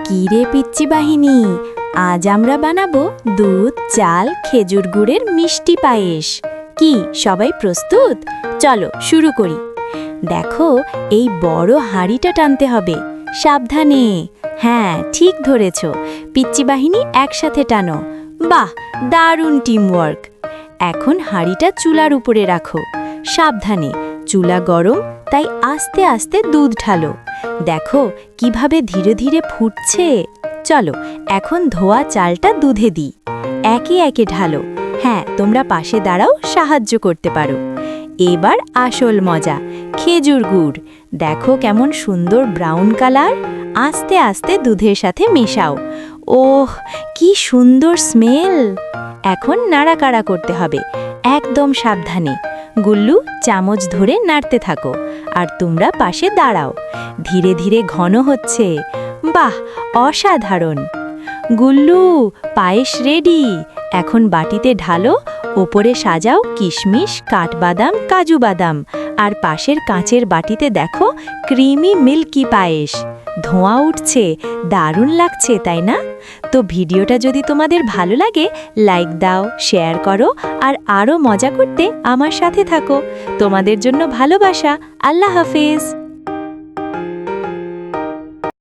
কি রে পিচ্চি বাহিনী, আজ আমরা বানাবো দুধ চাল খেজুর গুড়ের মিষ্টি পায়েস। কি সবাই প্রস্তুত? চলো শুরু করি। দেখো, এই বড় হাঁড়িটা টানতে হবে, সাবধানে। হ্যাঁ, ঠিক ধরেছ, পিচ্চি বাহিনী একসাথে টানো। বাহ, দারুণ টিমওয়ার্ক। এখন হাঁড়িটা চুলার উপরে রাখো, সাবধানে। চুলা গরম, তাই আস্তে আস্তে দুধ ঢালো। দেখো কিভাবে ধীরে ধীরে ফুটছে। চলো এখন ধোয়া চালটা দুধে দিই। একে একে ঢালো। হ্যাঁ, তোমরা পাশে দাঁড়াও, সাহায্য করতে পারো। এবার আসল মজা, খেজুর গুড়। দেখো কেমন সুন্দর ব্রাউন কালার। আস্তে আস্তে দুধের সাথে মেশাও। ওহ, কি সুন্দর স্মেল। এখন নাড়াকাড়া করতে হবে, একদম সাবধানে। গুল্লু, চামচ ধরে নাড়তে থাকো, আর তোমরা পাশে দাঁড়াও। ধীরে ধীরে ঘন হচ্ছে। বাহ, অসাধারণ। গুল্লু, পায়েস রেডি। এখন বাটিতে ঢালো, ওপরে সাজাও কিশমিশ, কাঠবাদাম, কাজু বাদাম। আর পাশের কাঁচের বাটিতে দেখো ক্রিমি মিল্কি পায়েস। ধোঁয়া উঠছে, দারুণ লাগছে তাই না? তো ভিডিওটা যদি তোমাদের ভালো লাগে, লাইক দাও, শেয়ার করো, আর আরও মজা করতে আমার সাথে থাকো। তোমাদের জন্য ভালোবাসা। আল্লাহ হাফেজ।